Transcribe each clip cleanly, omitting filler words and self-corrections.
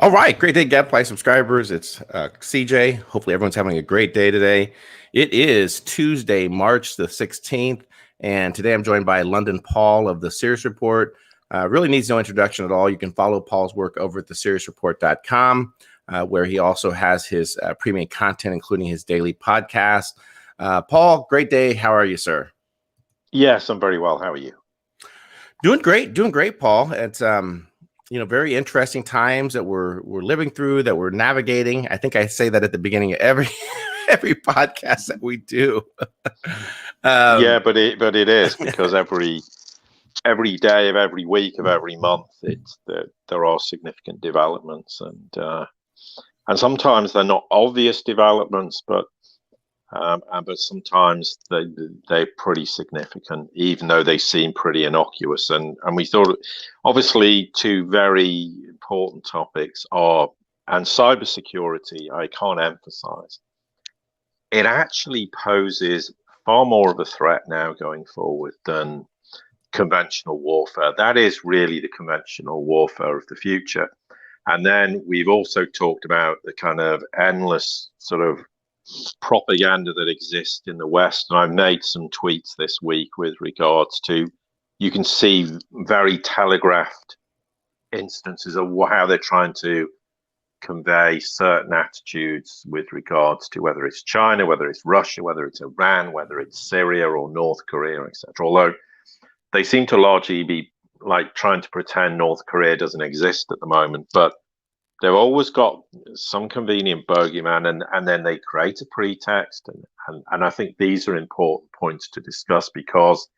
All right, great day, Gadfly subscribers. It's CJ. Hopefully, everyone's having a great day today. It is Tuesday, March the 16th, and today I'm joined by London Paul of the Sirius Report. Really needs no introduction at all. You can follow Paul's work over at thesiriusreport.com, where he also has his premium content, including his daily podcast. Paul, great day. How are you, sir? Yes, I'm very well. How are you? Doing great, Paul. It's very interesting times that we're living through, that we're navigating. I think I say that at the beginning of every every podcast that we do. Yeah, but it is because every day of every week of every month, there are significant developments, and sometimes they're not obvious developments, but sometimes they're pretty significant, even though they seem pretty innocuous. And we thought, obviously, two very important topics are, and cybersecurity, I can't emphasize, it actually poses far more of a threat now going forward than conventional warfare. That is really the conventional warfare of the future. And then we've also talked about the kind of endless sort of propaganda that exists in the West. And I've made some tweets this week with regards to, you can see very telegraphed instances of how they're trying to convey certain attitudes with regards to whether it's China, whether it's Russia, whether it's Iran, whether it's Syria or North Korea, etc. Although they seem to largely be like trying to pretend North Korea doesn't exist at the moment, but they've always got some convenient bogeyman, and then they create a pretext. And I think these are important points to discuss, because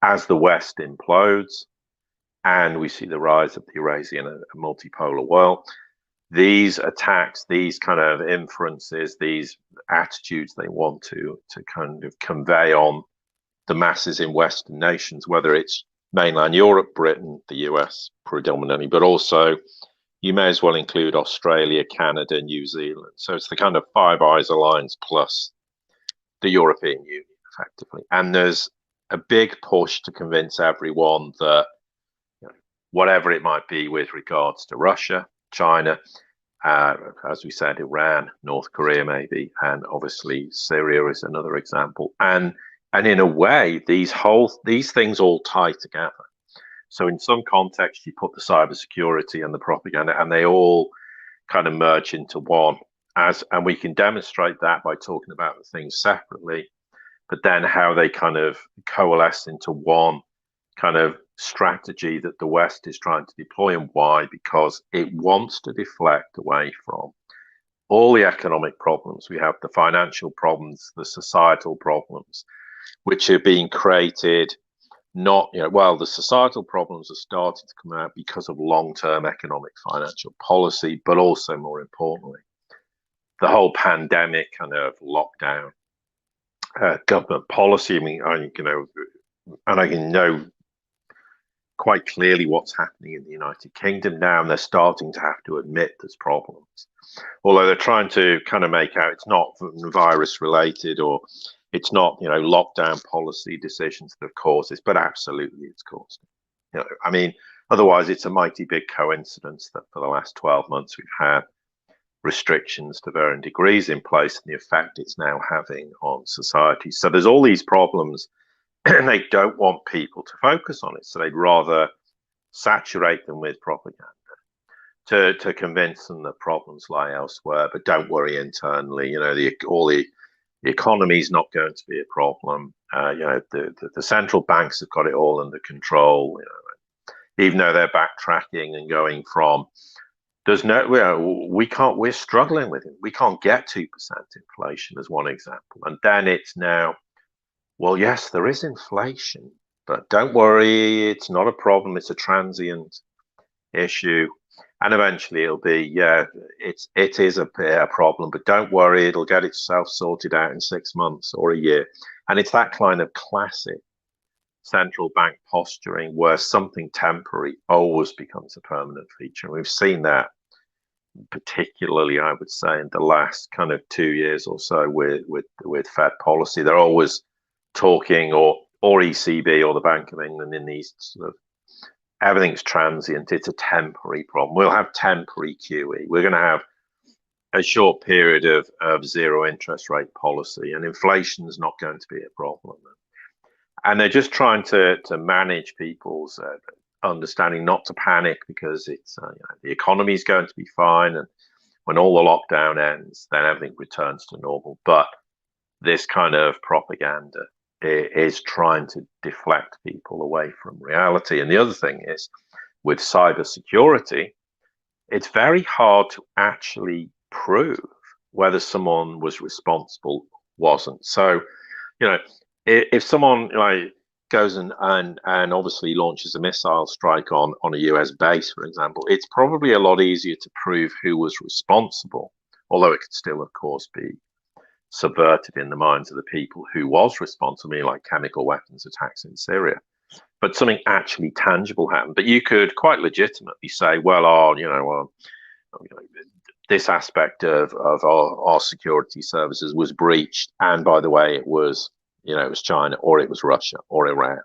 as the West implodes and we see the rise of the Eurasian multipolar world, these attacks, these kind of inferences, these attitudes they want to kind of convey on the masses in Western nations, whether it's mainland Europe, Britain, the US predominantly, but also you may as well include Australia, Canada, New Zealand. So it's the kind of Five Eyes alliance plus the European Union, effectively. And there's a big push to convince everyone that, whatever it might be with regards to Russia, China, as we said, Iran, North Korea maybe, and obviously Syria is another example. And in a way, these things all tie together. So in some context, you put the cybersecurity and the propaganda, and they all kind of merge into one. And we can demonstrate that by talking about the things separately, but then how they kind of coalesce into one kind of strategy that the West is trying to deploy. And why? Because it wants to deflect away from all the economic problems we have, the financial problems, the societal problems, which are being created. The societal problems are starting to come out because of long-term economic financial policy, but also, more importantly, the whole pandemic kind of lockdown, government policy. I mean, and I can know quite clearly what's happening in the United Kingdom now, and they're starting to have to admit there's problems. Although they're trying to kind of make out it's not virus related, or it's not, lockdown policy decisions that have caused this, but absolutely it's caused it. I mean, otherwise it's a mighty big coincidence that for the last 12 months we've had restrictions to varying degrees in place, and the effect it's now having on society. So there's all these problems, and they don't want people to focus on it. So they'd rather saturate them with propaganda to convince them that problems lie elsewhere. But don't worry, internally, the economy is not going to be a problem. The central banks have got it all under control. Even though they're backtracking and going from, we're struggling with it. We can't get 2% inflation as one example. And then it's now, well, yes, there is inflation, but don't worry, it's not a problem. It's a transient issue. And eventually it'll be, it is a problem, but don't worry, it'll get itself sorted out in 6 months or a year. And it's that kind of classic central bank posturing where something temporary always becomes a permanent feature. And we've seen that particularly, I would say, in the last kind of 2 years or so with Fed policy. They're always talking, or ECB or the Bank of England, in these sort of everything's transient. It's a temporary problem. We'll have temporary QE. We're going to have a short period of zero interest rate policy, and inflation is not going to be a problem. And they're just trying to manage people's understanding not to panic, because it's the economy is going to be fine, and when all the lockdown ends, then everything returns to normal. But this kind of propaganda is trying to deflect people away from reality. And the other thing is, with cybersecurity, it's very hard to actually prove whether someone was responsible, wasn't. So, if someone goes and obviously launches a missile strike on a US base, for example, it's probably a lot easier to prove who was responsible, although it could still, of course, be subverted in the minds of the people who was responsible, like chemical weapons attacks in Syria. But something actually tangible happened. But you could quite legitimately say, well, this aspect of our security services was breached, and by the way, it was China, or it was Russia, or Iran.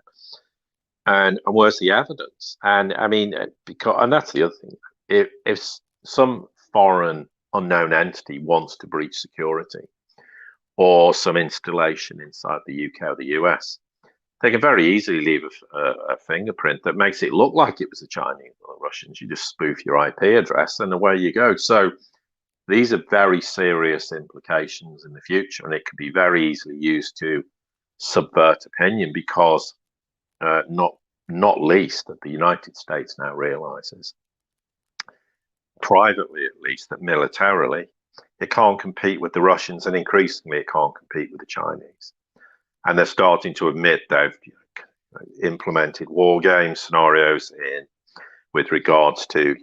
And where's the evidence? And I mean, and that's the other thing. If some foreign unknown entity wants to breach security, or some installation inside the UK or the US, they can very easily leave a fingerprint that makes it look like it was the Chinese or the Russians. You just spoof your IP address, and away you go. So these are very serious implications in the future, and it could be very easily used to subvert opinion, because not least that the United States now realizes, privately at least, that militarily it can't compete with the Russians, and increasingly it can't compete with the Chinese. And they're starting to admit they've implemented war game scenarios with regards to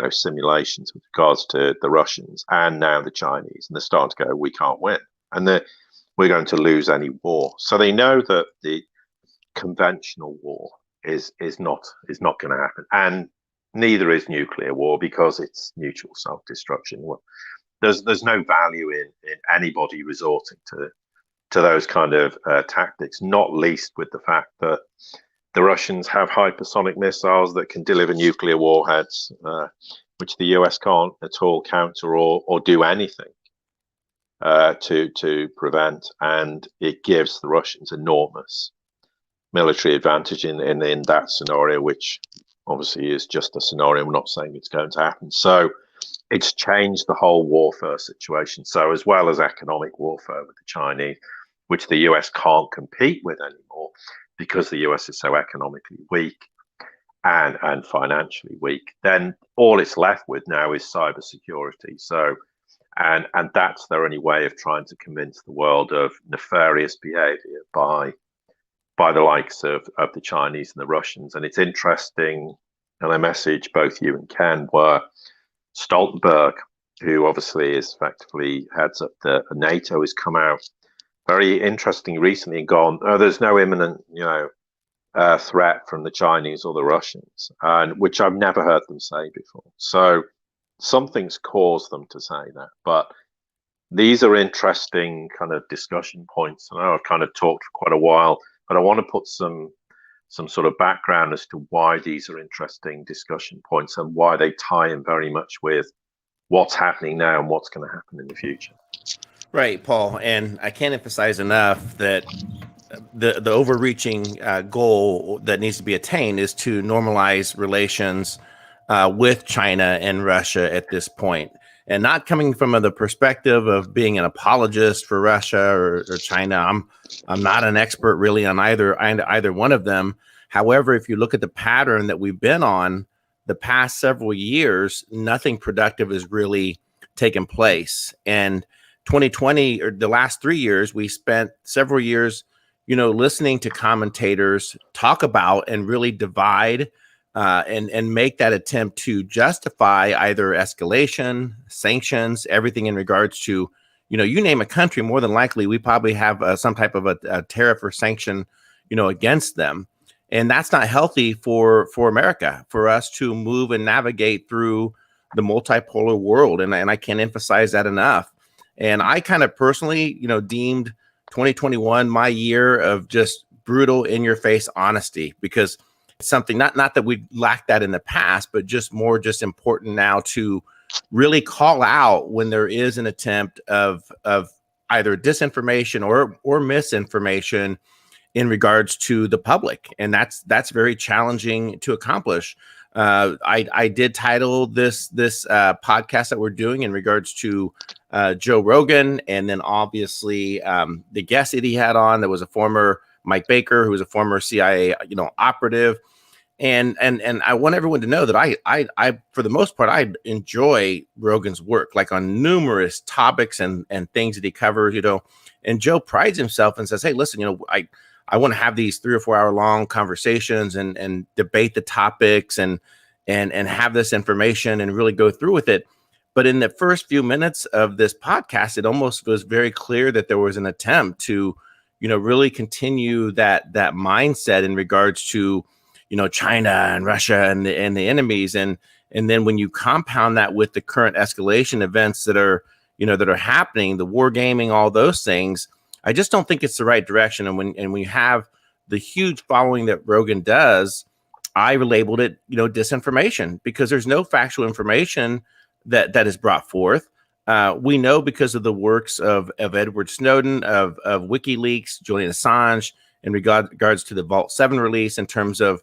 simulations with regards to the Russians and now the Chinese, and they're starting to go, we can't win, and we're going to lose any war. So they know that the conventional war is not going to happen, and neither is nuclear war, because it's mutual self-destruction. There's no value in anybody resorting to those kind of tactics, not least with the fact that the Russians have hypersonic missiles that can deliver nuclear warheads, which the US can't at all counter or do anything to prevent. And it gives the Russians enormous military advantage in that scenario, which obviously is just a scenario. We're not saying it's going to happen. So it's changed the whole warfare situation. So as well as economic warfare with the Chinese, which the US can't compete with anymore, because the US is so economically weak and financially weak, then all it's left with now is cybersecurity. So, and that's their only way of trying to convince the world of nefarious behavior by the likes of the Chinese and the Russians. And it's interesting, and I message both you and Ken, where Stoltenberg, who obviously is effectively heads up the NATO, has come out very interesting recently and gone, oh, there's no imminent, threat from the Chinese or the Russians, and which I've never heard them say before. So something's caused them to say that. But these are interesting kind of discussion points. I know I've kind of talked for quite a while, but I want to put some sort of background as to why these are interesting discussion points and why they tie in very much with what's happening now and what's going to happen in the future. Right, Paul. And I can't emphasize enough that the overreaching goal that needs to be attained is to normalize relations with China and Russia at this point. And not coming from the perspective of being an apologist for Russia or China. I'm not an expert really on either one of them. However, if you look at the pattern that we've been on the past several years, nothing productive has really taken place. And 2020, or the last 3 years, we spent several years, listening to commentators talk about and really divide and make that attempt to justify either escalation, sanctions, everything in regards to, you name a country, more than likely we probably have some type of a tariff or sanction, against them. And that's not healthy for America, for us to move and navigate through the multipolar world. And I can't emphasize that enough. And I kind of personally, deemed 2021 my year of just brutal in your face honesty, because something not that we lacked that in the past, but just important now to really call out when there is an attempt of either disinformation or misinformation in regards to the public, and that's very challenging to accomplish. I did title this podcast that we're doing in regards to Joe Rogan, and then obviously the guest that he had on that was a former Mike Baker, who was a former CIA operative. And I want everyone to know that I for the most part, I enjoy Rogan's work, like on numerous topics and things that he covers, and Joe prides himself and says, hey, listen, I want to have these 3 or 4 hour long conversations and debate the topics and have this information and really go through with it. But in the first few minutes of this podcast, it almost was very clear that there was an attempt to, really continue that mindset in regards to, China and Russia and the enemies. And then when you compound that with the current escalation events that are happening, the war gaming, all those things, I just don't think it's the right direction. And when we have the huge following that Rogan does, I labeled it, disinformation, because there's no factual information that is brought forth. We know because of the works of Edward Snowden, of WikiLeaks, Julian Assange, in regards to the Vault 7 release, in terms of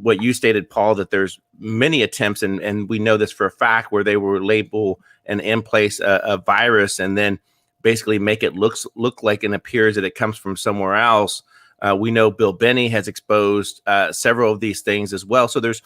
what you stated, Paul, that there's many attempts, and we know this for a fact, where they will label and in place a virus and then basically make it look like and appears that it comes from somewhere else. We know Bill Benny has exposed several of these things as well. So there's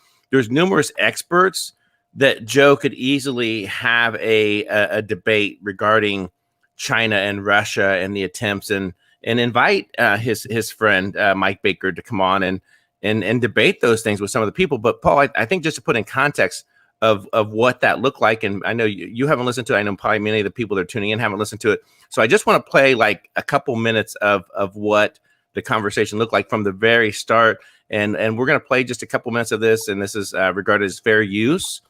numerous experts that Joe could easily have a debate regarding China and Russia and the attempts, and invite his friend Mike Baker to come on and debate those things with some of the people. But Paul, I think just to put in context of what that looked like, and I know you haven't listened to it. I know probably many of the people that are tuning in haven't listened to it. So I just want to play like a couple minutes of what the conversation looked like from the very start. And we're going to play just a couple minutes of this. And this is regarded as fair use,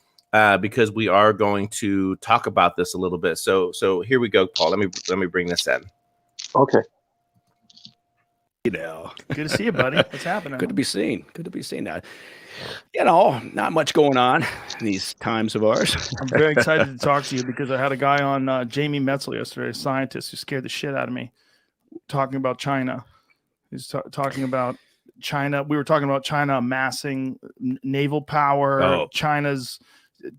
because we are going to talk about this a little bit. So here we go, Paul. Let me bring this in. Okay. Good to see you, buddy. What's happening? Good to be seen. Good to be seen. Now, not much going on in these times of ours. I'm very excited to talk to you because I had a guy on, Jamie Metzel yesterday, a scientist who scared the shit out of me, talking about China. He's talking about China. We were talking about China amassing naval power. Oh. China's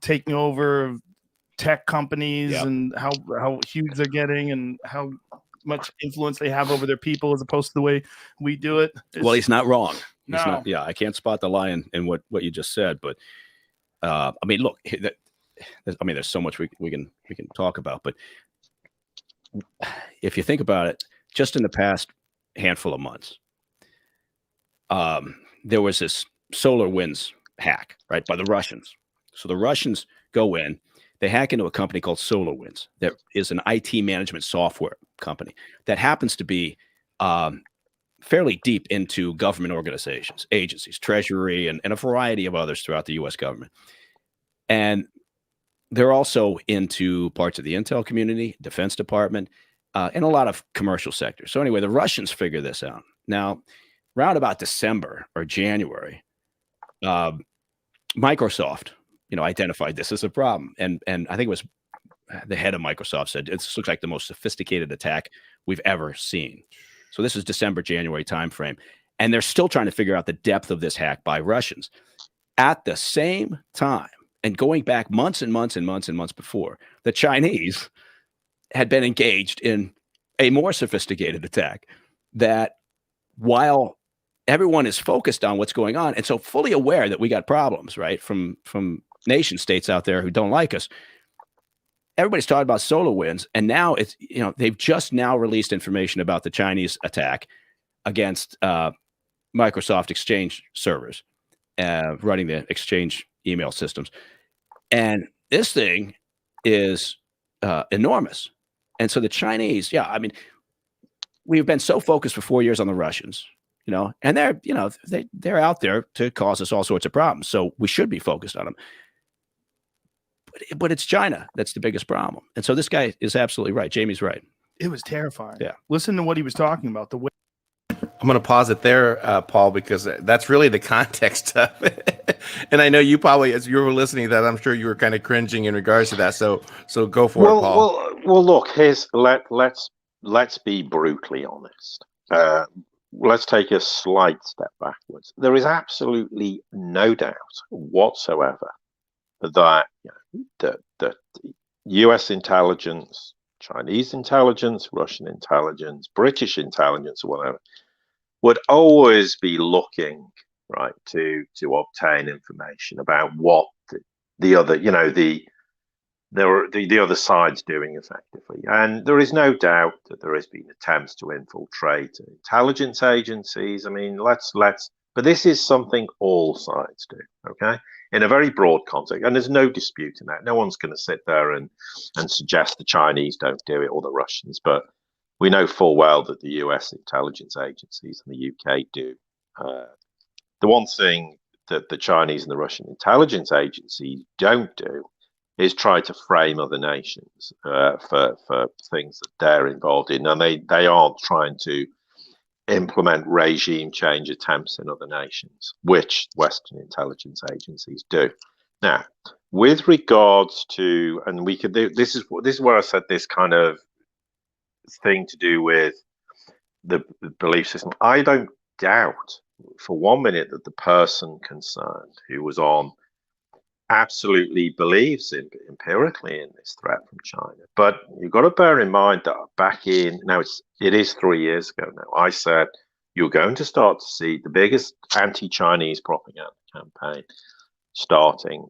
taking over tech companies, Yep. and how huge they're getting and how much influence they have over their people as opposed to the way we do it. Well, he's not wrong. No. He's not, yeah, I can't spot the lie in what you just said, but I mean, look, there's so much we can talk about, but if you think about it, just in the past handful of months, there was this SolarWinds hack, right, by the Russians. So the Russians go in, they hack into a company called SolarWinds. That is an IT management software company that happens to be fairly deep into government organizations, agencies, Treasury, and a variety of others throughout the U.S. government. And they're also into parts of the intel community, Defense Department, and a lot of commercial sectors. So anyway, the Russians figure this out. Now, around about December or January, Microsoft, identified this as a problem. And I think it was the head of Microsoft said, this looks like the most sophisticated attack we've ever seen. So this is December, January timeframe. And they're still trying to figure out the depth of this hack by Russians. At the same time, and going back months and months and months and months before, the Chinese had been engaged in a more sophisticated attack that, while everyone is focused on what's going on and so fully aware that we got problems, right, from nation states out there who don't like us, everybody's talking about SolarWinds, and now it's, they've just now released information about the Chinese attack against Microsoft Exchange servers, running the Exchange email systems. And this thing is enormous. And so the Chinese, we've been so focused for 4 years on the Russians, and they're out there to cause us all sorts of problems. So we should be focused on them. But it's China that's the biggest problem. And so this guy is absolutely right. Jamie's right. It was terrifying. Yeah. Listen to what he was talking about. The way I'm going to pause it there, Paul, because that's really the context of it. And I know you probably, as you were listening to that, I'm sure you were kind of cringing in regards to that. So go for it, Paul. Well. Look, let's be brutally honest. Let's take a slight step backwards. There is absolutely no doubt whatsoever that that U.S. intelligence, Chinese intelligence, Russian intelligence, British intelligence, or whatever, would always be looking right to obtain information about what the other, the other side's doing effectively. And there is no doubt that there has been attempts to infiltrate intelligence agencies. I mean, but this is something all sides do, okay? In a very broad context, and there's no dispute in that. No one's going to sit there and suggest the Chinese don't do it or the Russians, but we know full well that the US intelligence agencies and the UK do. The one thing that the Chinese and the Russian intelligence agencies don't do is try to frame other nations for things that they're involved in. And they aren't trying to implement regime change attempts in other nations, which Western intelligence agencies do. Now, with regards to, and we could do, this is where I said this kind of thing to do with the belief system. I don't doubt for 1 minute that the person concerned who was on absolutely believes empirically in this threat from China. But you've got to bear in mind that back in, now it is 3 years ago now, I said you're going to start to see the biggest anti-Chinese propaganda campaign starting,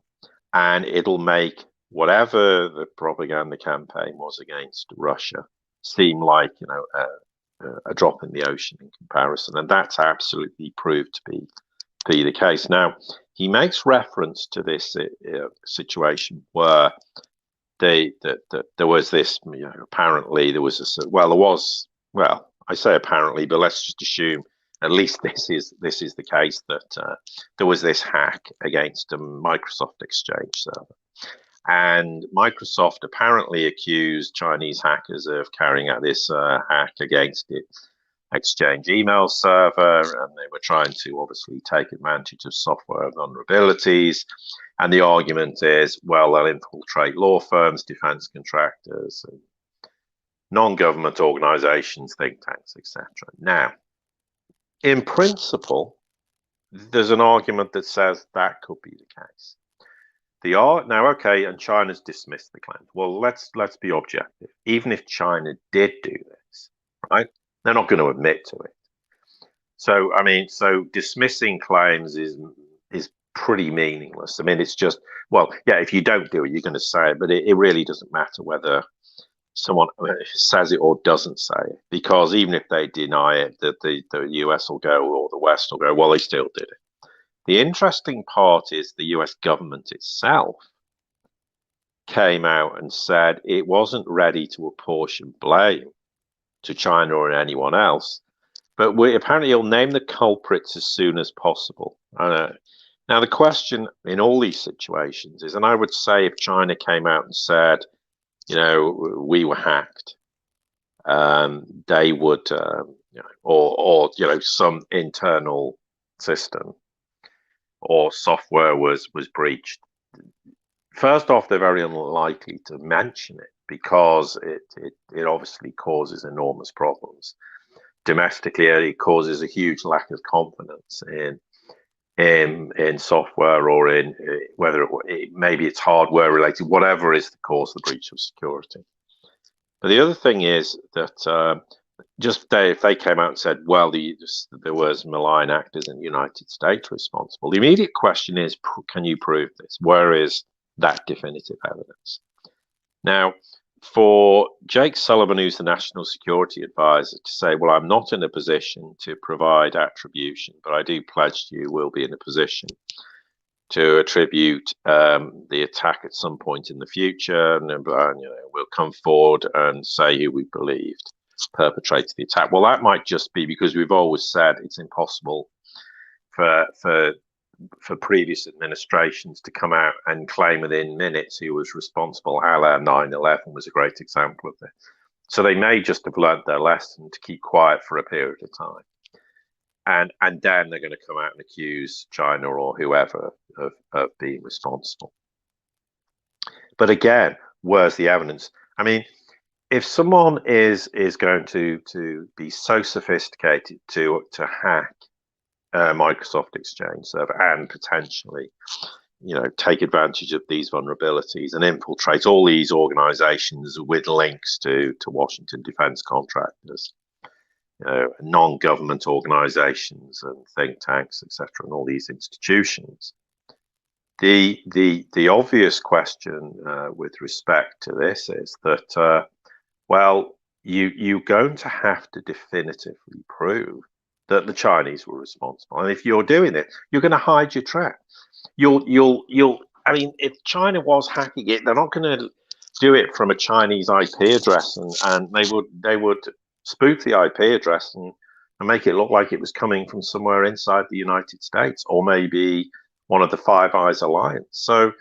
and it'll make whatever the propaganda campaign was against Russia seem like, a drop in the ocean in comparison. And that's absolutely proved to be the case. Now, he makes reference to this situation where there was this, apparently there was I say apparently, but let's just assume at least this is the case, that there was this hack against a Microsoft Exchange server. And Microsoft apparently accused Chinese hackers of carrying out this hack against its Exchange email server, and they were trying to obviously take advantage of software vulnerabilities. And the argument is, well, they'll infiltrate law firms, defense contractors, and non-government organizations, think tanks, etc. Now, in principle, there's an argument that says that could be the case. Now, okay, and China's dismissed the claim. Well, let's be objective. Even if China did do this, right, they're not going to admit to it. So, I mean, dismissing claims is pretty meaningless. I mean, it's just, well, yeah, if you don't do it, you're going to say it, but it really doesn't matter whether someone says it or doesn't say it, because even if they deny it, that the US will go, or the West will go, well, they still did it. The interesting part is the US government itself came out and said it wasn't ready to apportion blame to China or anyone else, but apparently it'll name the culprits as soon as possible. Now, the question in all these situations is, and I would say if China came out and said, we were hacked, they would, or some internal system or software was breached. First off, they're very unlikely to mention it because it obviously causes enormous problems domestically. It causes a huge lack of confidence in software, or in whether maybe it's hardware related, whatever is the cause of the breach of security. But the other thing is that if they came out and said, well, there was malign actors in the United States responsible, the immediate question is, can you prove this? Where is that definitive evidence? Now, for Jake Sullivan, who's the National Security Advisor, to say, well, I'm not in a position to provide attribution, but I do pledge to you we'll be in a position to attribute the attack at some point in the future, and we'll come forward and say who we believed perpetrated the attack. Well, that might just be because we've always said it's impossible for previous administrations to come out and claim within minutes who was responsible. A la 9/11 was a great example of this. So they may just have learned their lesson to keep quiet for a period of time. and then they're going to come out and accuse China or whoever of being responsible. But again, where's the evidence? I mean, if someone is going to be so sophisticated to hack Microsoft Exchange server and potentially, take advantage of these vulnerabilities and infiltrate all these organizations with links to Washington defense contractors, non-government organizations and think tanks, etc., and all these institutions. The obvious question with respect to this is that, well, you're going to have to definitively prove that the Chinese were responsible. And if you're doing it, you're going to hide your track. I mean, if China was hacking it, they're not going to do it from a Chinese IP address, and they would spoof the IP address and make it look like it was coming from somewhere inside the United States, or maybe one of the Five Eyes alliance. So,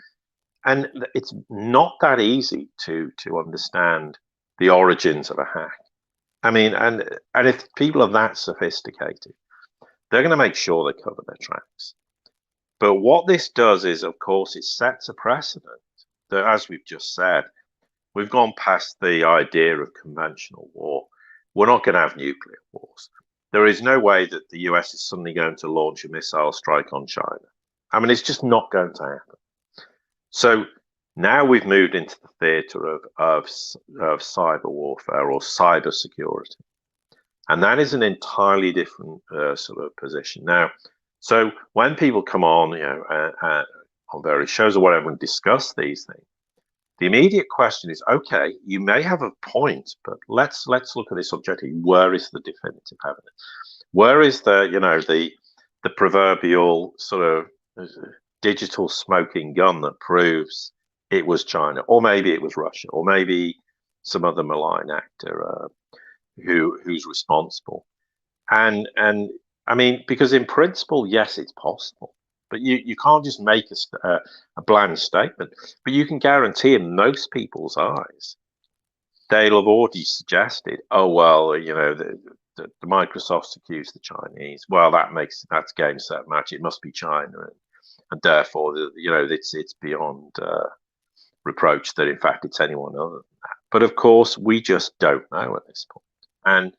and it's not that easy to understand the origins of a hack. I mean, and if people are that sophisticated, they're going to make sure they cover their tracks. But what this does is, of course, it sets a precedent that, as we've just said, we've gone past the idea of conventional war. We're not going to have nuclear wars. There is no way that the US is suddenly going to launch a missile strike on China. I mean, it's just not going to happen. So now we've moved into the theater of cyber warfare or cyber security. And that is an entirely different sort of position. Now, so when people come on, on various shows or whatever and discuss these things, the immediate question is, okay, you may have a point, but let's look at this objectively. Where is the definitive evidence? Where is the proverbial sort of digital smoking gun that proves it was China, or maybe it was Russia, or maybe some other malign actor who's responsible? And I mean, because in principle, yes, it's possible, but you can't just make a bland statement. But you can guarantee in most people's eyes, they'll have already suggested, oh well, the Microsoft's accused the Chinese. Well, that's game set match. It must be China, and therefore, it's beyond reproach that in fact it's anyone other than that. But of course, we just don't know at this point. And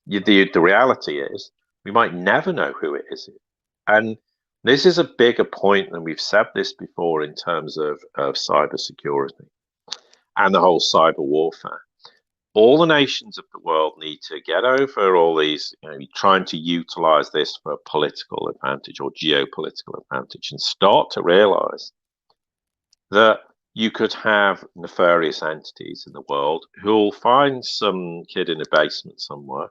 the reality is, we might never know who it is. And this is a bigger point, and we've said this before in terms of cybersecurity and the whole cyber warfare. All the nations of the world need to get over all these, trying to utilize this for political advantage or geopolitical advantage, and start to realize that you could have nefarious entities in the world who will find some kid in a basement somewhere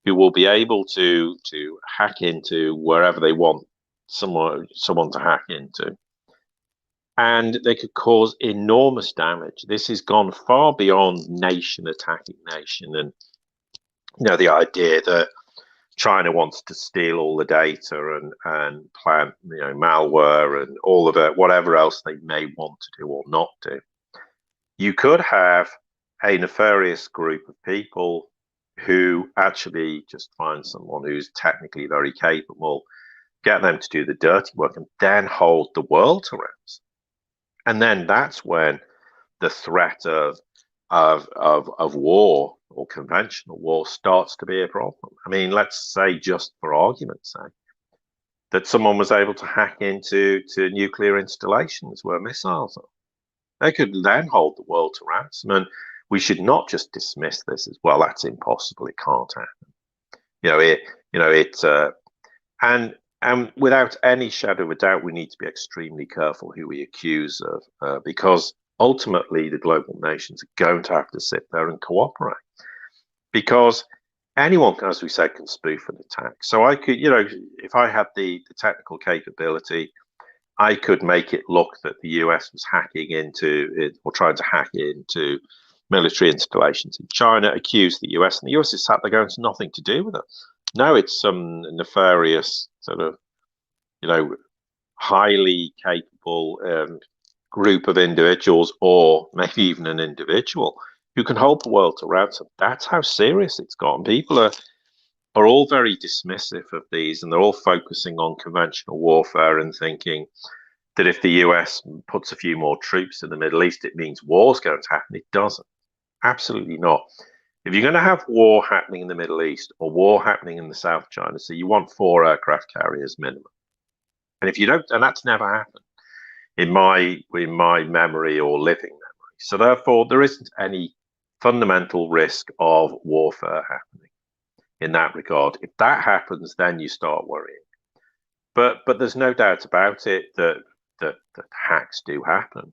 who will be able to hack into wherever they want someone to hack into. And they could cause enormous damage. This has gone far beyond nation attacking nation. And, the idea that China wants to steal all the data and plant, malware and all of it, whatever else they may want to do or not do. You could have a nefarious group of people who actually just find someone who's technically very capable, get them to do the dirty work, and then hold the world to ransom. And then that's when the threat of war or conventional war starts to be a problem. I mean, let's say, just for argument's sake, that someone was able to hack into nuclear installations where missiles are. They could then hold the world to ransom. And we should not just dismiss this as, well, that's impossible, it can't happen. And without any shadow of a doubt, we need to be extremely careful who we accuse of, because ultimately the global nations are going to have to sit there and cooperate. Because anyone, as we said, can spoof an attack. So I could, if I had the technical capability, I could make it look that the US was hacking into it, or trying to hack into military installations in China, accuse the US, and the US is sat there going, it's nothing to do with it. No, it's some nefarious sort of, highly capable group of individuals, or maybe even an individual who can hold the world to ransom. That's how serious it's gotten. People are, are all very dismissive of these, and they're all focusing on conventional warfare and thinking that if the US puts a few more troops in the Middle East, it means war's going to happen. It doesn't. Absolutely not. If you're going to have war happening in the Middle East or war happening in the South China Sea, you want 4 aircraft carriers minimum. And if you don't, and that's never happened in my memory or living memory. So therefore, there isn't any fundamental risk of warfare happening in that regard. If that happens, then you start worrying. But there's no doubt about it that hacks do happen.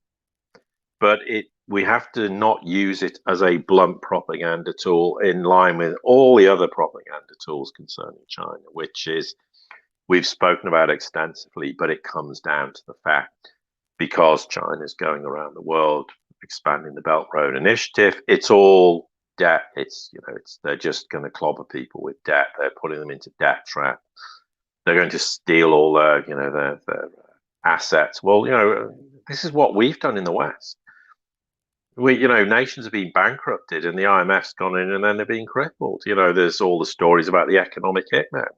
But we have to not use it as a blunt propaganda tool in line with all the other propaganda tools concerning China, which is we've spoken about extensively, but it comes down to the fact because China is going around the world expanding the Belt Road Initiative, it's all debt. They're just going to clobber people with debt. They're putting them into debt trap. They're going to steal all their assets. Well, this is what we've done in the West. Nations have been bankrupted and the IMF's gone in and then they're being crippled. There's all the stories about the economic hitman.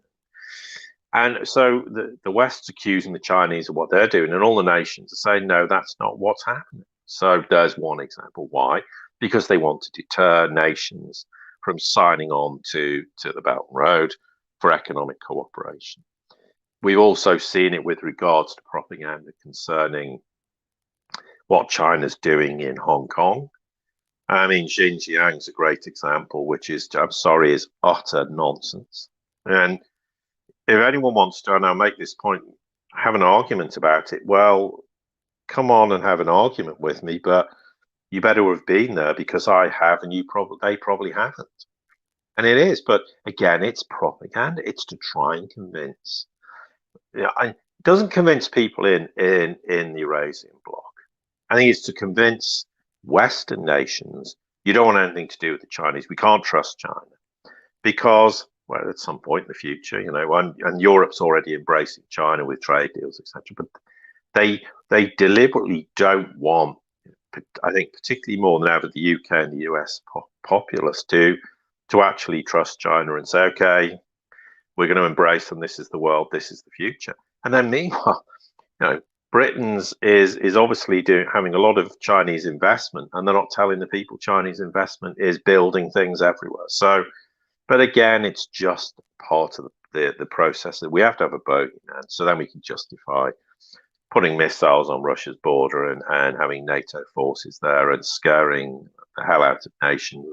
And so the West's accusing the Chinese of what they're doing, and all the nations are saying, no, that's not what's happening. So there's one example. Why? Because they want to deter nations from signing on to the Belt and Road for economic cooperation. We've also seen it with regards to propaganda concerning what China's doing in Hong Kong. I mean, Xinjiang's a great example, which is, I'm sorry, is utter nonsense. And if anyone wants to, and I'll make this point, have an argument about it, well, come on and have an argument with me, but you better have been there because I have, and they probably haven't. And it is, but again, it's propaganda. It's to try and convince. It doesn't convince people in the Eurasian bloc. I think it's to convince Western nations you don't want anything to do with the Chinese. We can't trust China because, well, at some point in the future, and Europe's already embracing China with trade deals, etc. But they deliberately don't want, I think, particularly more than ever, the UK and the US populace to actually trust China and say, okay, we're going to embrace them. This is the world. This is the future. And then meanwhile, Britain's is obviously having a lot of Chinese investment, and they're not telling the people Chinese investment is building things everywhere. So, but again, it's just part of the process that we have to have a bogeyman, so then we can justify putting missiles on Russia's border and having NATO forces there and scaring the hell out of nations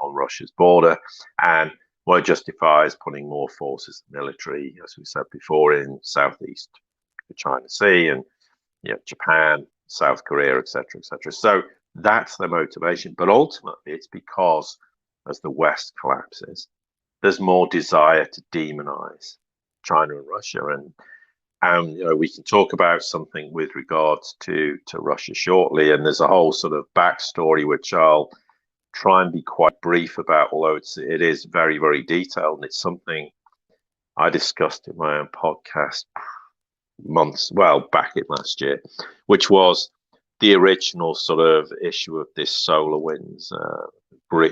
on Russia's border, and what justifies putting more forces, military, as we said before, in southeast China Sea and Japan, South Korea, etc., etc. So that's the motivation. But ultimately, it's because as the West collapses, there's more desire to demonize China and Russia. And we can talk about something with regards to Russia shortly. And there's a whole sort of backstory, which I'll try and be quite brief about, although it is very, very detailed. And it's something I discussed in my own podcast back in last year, which was the original sort of issue of this SolarWinds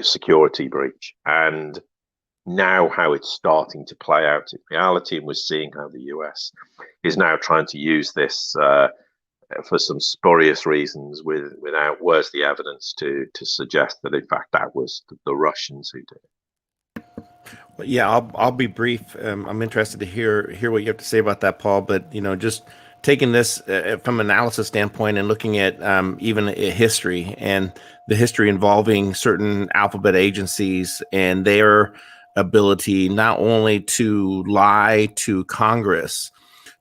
security breach, and now how it's starting to play out in reality. And we're seeing how the US is now trying to use this for some spurious reasons without where's the evidence to suggest that in fact that was the Russians who did it. Yeah, I'll be brief. I'm interested to hear what you have to say about that, Paul. But just taking this from an analysis standpoint and looking at even history and the history involving certain alphabet agencies and their ability not only to lie to Congress,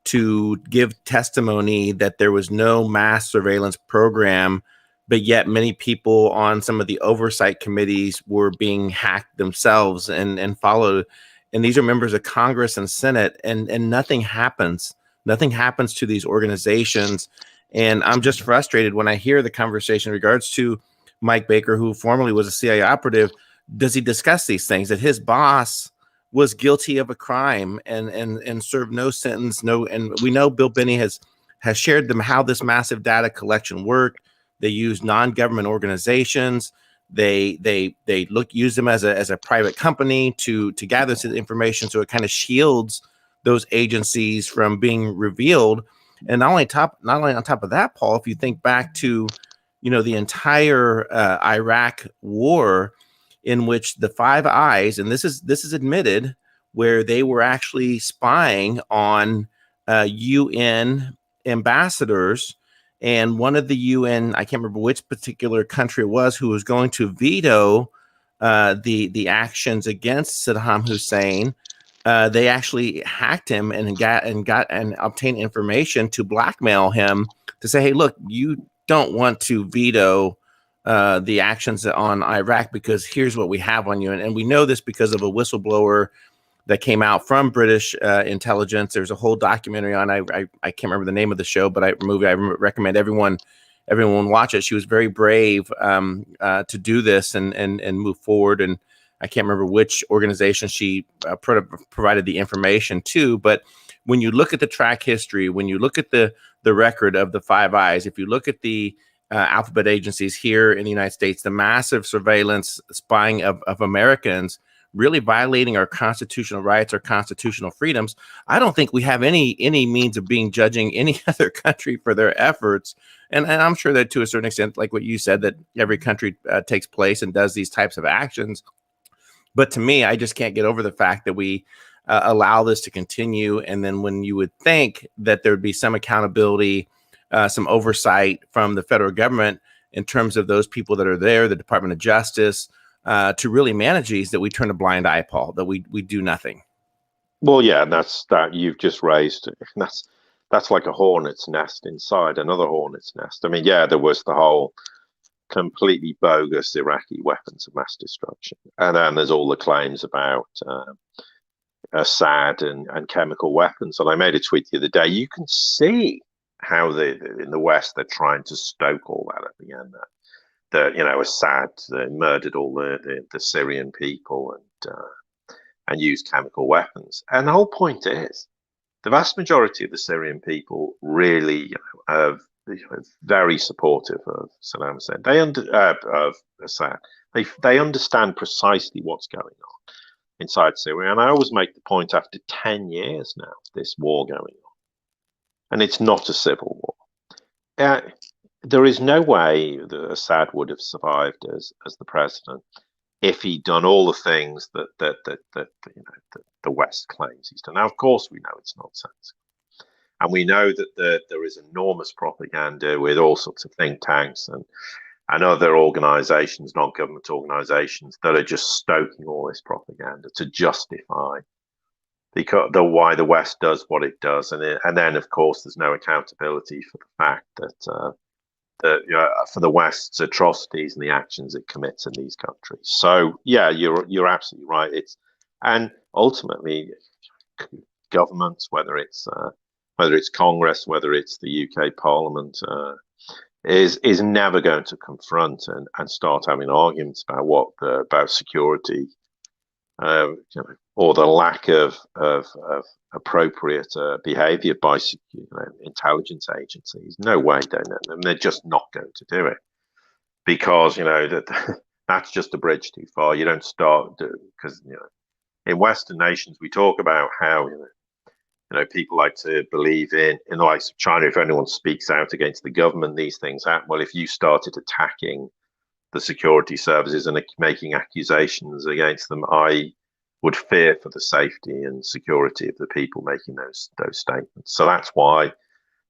to give testimony that there was no mass surveillance program, but yet many people on some of the oversight committees were being hacked themselves and followed. And these are members of Congress and Senate, and nothing happens. Nothing happens to these organizations. And I'm just frustrated when I hear the conversation in regards to Mike Baker, who formerly was a CIA operative. Does he discuss these things, that his boss was guilty of a crime and served no sentence? No, and we know Bill Binney has shared them how this massive data collection worked. They use non-government organizations. They use them as a private company to gather this information, so it kind of shields those agencies from being revealed. And not only on top of that, Paul, if you think back to, the entire Iraq war, in which the Five Eyes, and this is admitted, where they were actually spying on UN ambassadors, and one of the UN, I can't remember which particular country it was, who was going to veto the actions against Saddam Hussein. They actually hacked him and obtained information to blackmail him to say, hey, look, you don't want to veto the actions on Iraq because here's what we have on you. And we know this because of a whistleblower that came out from British intelligence. There's a whole documentary on, I can't remember the name of the show, but I recommend everyone watch it. She was very brave to do this and move forward. And I can't remember which organization she provided the information to, but when you look at the track history, when you look at the record of the Five Eyes, if you look at the alphabet agencies here in the United States, the massive surveillance spying of Americans, really violating our constitutional rights, our constitutional freedoms, I don't think we have any means of judging any other country for their efforts. And I'm sure that to a certain extent, like what you said, that every country takes place and does these types of actions. But to me, I just can't get over the fact that we allow this to continue. And then when you would think that there would be some accountability, some oversight from the federal government in terms of those people that are there, the Department of Justice, to really manage these, that we turn a blind eye, Paul, that we do nothing. Well, yeah, that you've just raised. That's like a hornet's nest inside another hornet's nest. I mean, yeah, there was the whole completely bogus Iraqi weapons of mass destruction, and then there's all the claims about Assad and chemical weapons. And I made a tweet the other day. You can see how in the West they're trying to stoke all that at the end. That Assad murdered all the Syrian people and used chemical weapons. And the whole point is, the vast majority of the Syrian people really are very supportive of Saddam Hussein. Of Assad. They understand precisely what's going on inside Syria. And I always make the point, after 10 years now of this war going on, and it's not a civil war. There is no way that Assad would have survived as the president if he'd done all the things that the West claims he's done. Now, of course, we know it's nonsense, and we know that there is enormous propaganda with all sorts of think tanks and other organizations, non-government organizations, that are just stoking all this propaganda to justify why the West does what it does, and then of course there's no accountability for the fact that for the West's atrocities and the actions it commits in these countries. So yeah, you're absolutely right. And ultimately, governments, whether it's Congress, whether it's the UK Parliament, is never going to confront and start having arguments about security, or the lack of appropriate behavior by intelligence agencies. No way, they're just not going to do it, because that's just a bridge too far. You don't start because in Western nations we talk about how people like to believe in the likes of China. If anyone speaks out against the government, these things happen. Well, if you started attacking the security services and making accusations against them, I would fear for the safety and security of the people making those statements. So that's why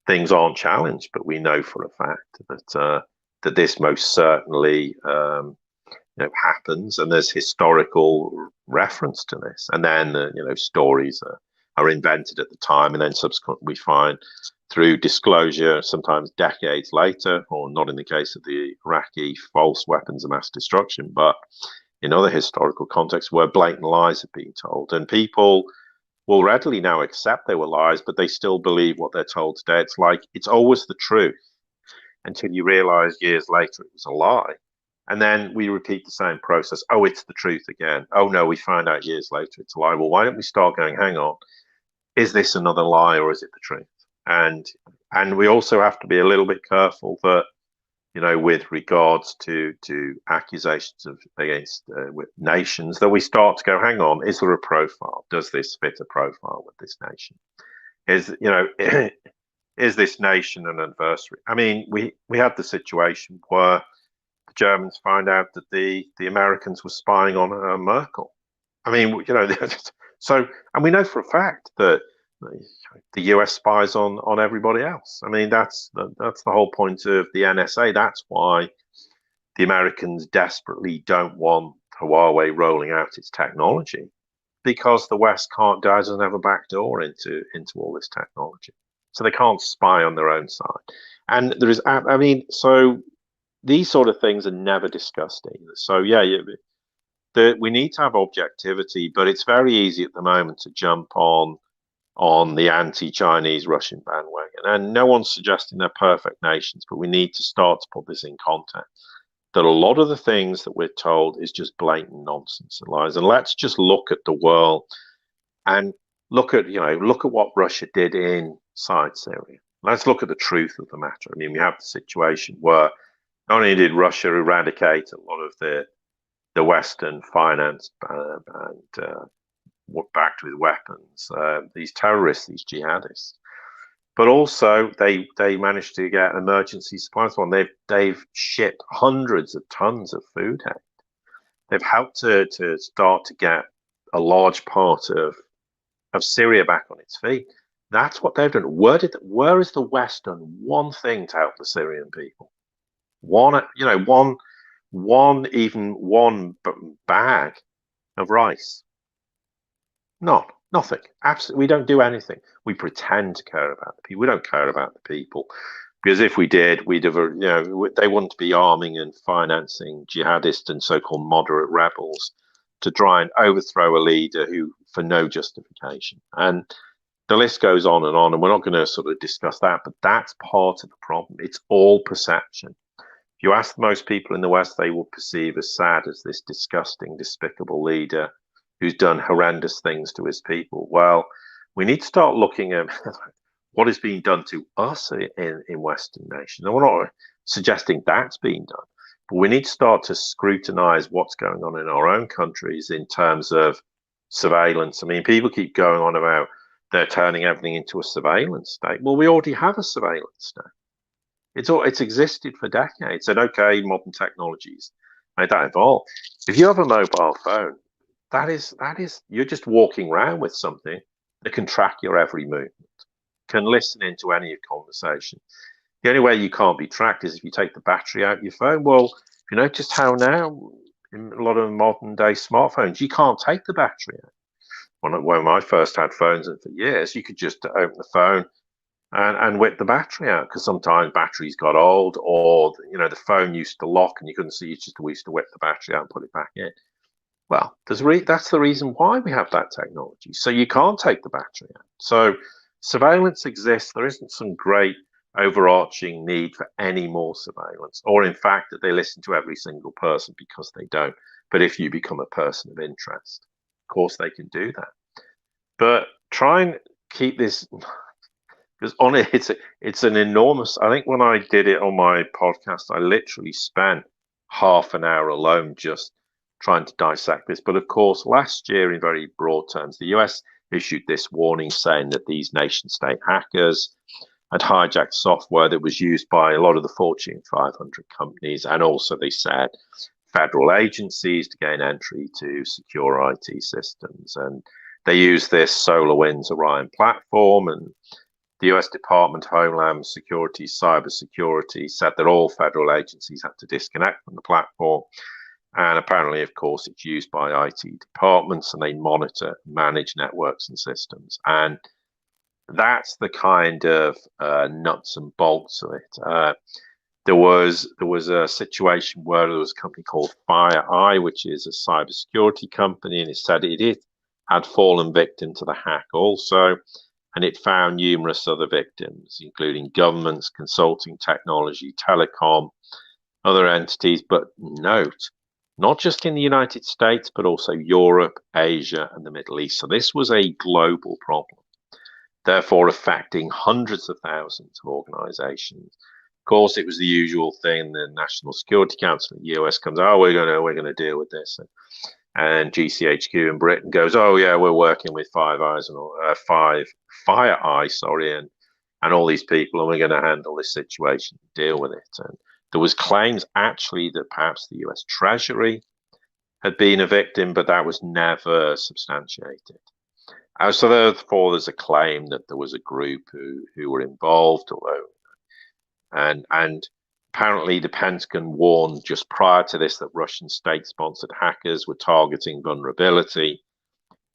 things aren't challenged. But we know for a fact that this most certainly happens, and there's historical reference to this. And then stories are invented at the time, and then subsequently we find through disclosure, sometimes decades later, or not in the case of the Iraqi false weapons of mass destruction, but in other historical contexts where blatant lies are being told. And people will readily now accept they were lies, but they still believe what they're told today. It's like, it's always the truth until you realize years later it was a lie. And then we repeat the same process. Oh, it's the truth again. Oh, no, we find out years later it's a lie. Well, why don't we start going, hang on, is this another lie or is it the truth? And we also have to be a little bit careful that with regards to accusations against with nations, that we start to go, hang on, is there a profile? Does this fit a profile with this nation? Is this nation an adversary? I mean, we had the situation where the Germans find out that the Americans were spying on Merkel. I mean, so, and we know for a fact that the US spies on everybody else. I mean, that's the whole point of the NSA. That's why the Americans desperately don't want Huawei rolling out its technology, because the West doesn't have a backdoor into all this technology, so they can't spy on their own side. And there is, I mean, so these sort of things are never discussed either. So yeah, we need to have objectivity, but it's very easy at the moment to jump on the anti-Chinese Russian bandwagon. And no one's suggesting they're perfect nations, but we need to start to put this in context, that a lot of the things that we're told is just blatant nonsense and lies. And let's just look at the world and look at what Russia did inside Syria. Let's look at the truth of the matter. I mean, we have the situation where not only did Russia eradicate a lot of the Western finance and backed with weapons, these terrorists, these jihadists, but also they managed to get emergency supplies on. They've shipped hundreds of tons of food aid. They've helped to start to get a large part of Syria back on its feet. That's what they've done. Where is the West done one thing to help the Syrian people? One bag of rice. Nothing. Absolutely, we don't do anything. We pretend to care about the people. We don't care about the people, because if we did, we'd have, they wouldn't be arming and financing jihadists and so-called moderate rebels to try and overthrow a leader who, for no justification. And the list goes on, and we're not going to sort of discuss that, but that's part of the problem. It's all perception. If you ask most people in the West, they will perceive Assad as this disgusting, despicable leader who's done horrendous things to his people. Well, we need to start looking at what is being done to us in Western nations. And we're not suggesting that's being done, but we need to start to scrutinize what's going on in our own countries in terms of surveillance. I mean, people keep going on about they're turning everything into a surveillance state. Well, we already have a surveillance state. It's existed for decades. And okay, modern technologies made that evolve. If you have a mobile phone, that is you're just walking around with something that can track your every movement, can listen into any conversation. The only way you can't be tracked is if you take the battery out of your phone. Well, you know just how now in a lot of modern day smartphones you can't take the battery out. When I first had phones for years, you could just open the phone and whip the battery out, because sometimes batteries got old, or the phone used to lock and you couldn't see. We used to whip the battery out and put it back in. Well, that's the reason why we have that technology. So you can't take the battery out. So surveillance exists. There isn't some great overarching need for any more surveillance, or in fact that they listen to every single person, because they don't. But if you become a person of interest, of course they can do that. But try and keep this, because on it's an enormous. I think when I did it on my podcast, I literally spent half an hour alone just trying to dissect this. But of course, last year, in very broad terms, the US issued this warning saying that these nation state hackers had hijacked software that was used by a lot of the Fortune 500 companies, and also they said federal agencies to gain entry to secure IT systems. And they used this SolarWinds Orion platform, and the US Department of Homeland Security Cybersecurity said that all federal agencies had to disconnect from the platform. And apparently, of course, it's used by IT departments, and they monitor, manage networks and systems. And that's the kind of nuts and bolts of it. There was a situation where there was a company called FireEye, which is a cybersecurity company, and it said it had fallen victim to the hack also. And it found numerous other victims, including governments, consulting technology, telecom, other entities. But note, not just in the United States, but also Europe, Asia, and the Middle East. So this was a global problem, therefore affecting hundreds of thousands of organizations course, it was the usual thing. The National Security Council in the US comes, oh, we're gonna deal with this, and GCHQ in Britain goes, oh yeah, we're working with Five Eyes and Fire Eyes, sorry, and all these people, and we're going to handle this situation, deal with it. And there was claims actually that perhaps the US Treasury had been a victim, but that was never substantiated. So therefore, there's a claim that there was a group who were involved, although, and apparently the Pentagon warned just prior to this that Russian state-sponsored hackers were targeting vulnerability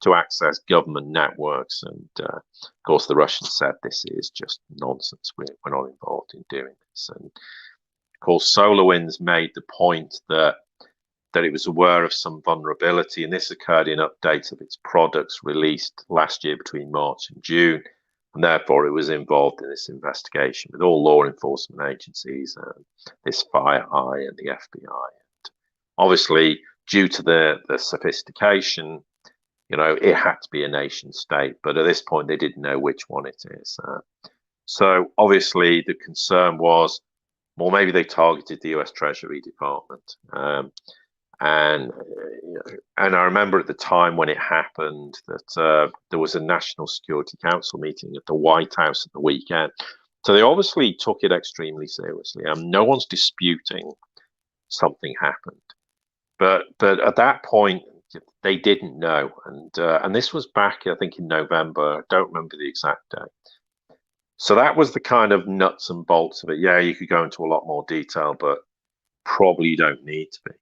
to access government networks. And of course, the Russians said this is just nonsense. We're not involved in doing this. And of course, SolarWinds made the point that it was aware of some vulnerability, and this occurred in updates of its products released last year between March and June, and therefore it was involved in this investigation with all law enforcement agencies, this FireEye and the FBI. And obviously, due to the sophistication, it had to be a nation state, but at this point they didn't know which one it is. So obviously the concern was, well, maybe they targeted the US Treasury Department. And I remember at the time when it happened that there was a National Security Council meeting at the White House at the weekend. So they obviously took it extremely seriously. No one's disputing something happened, but at that point they didn't know, and this was back, I think, in November. I don't remember the exact date. So that was the kind of nuts and bolts of it. Yeah, you could go into a lot more detail, but probably you don't need to be.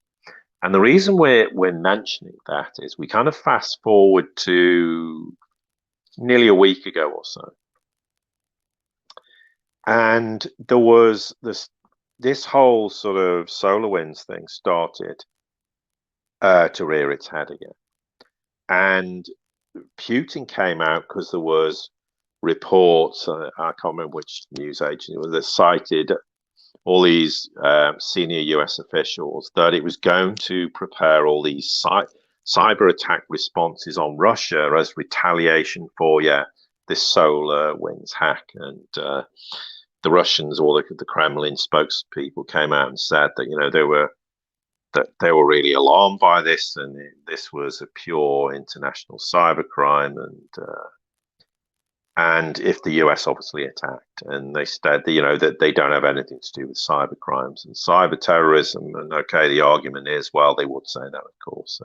And the reason we're mentioning that is we kind of fast forward to nearly a week ago or so, and there was this whole sort of SolarWinds thing started to rear its head again, and Putin came out because there was reports. I can't remember which news agency it was that cited all these senior US officials that it was going to prepare all these cyber attack responses on Russia as retaliation for this SolarWinds hack. And the Russians, or the Kremlin spokespeople, came out and said that they were really alarmed by this, and this was a pure international cybercrime, and if the US obviously attacked, and they said that they don't have anything to do with cyber crimes and cyber terrorism. And okay, the argument is, well, they would say that, of course.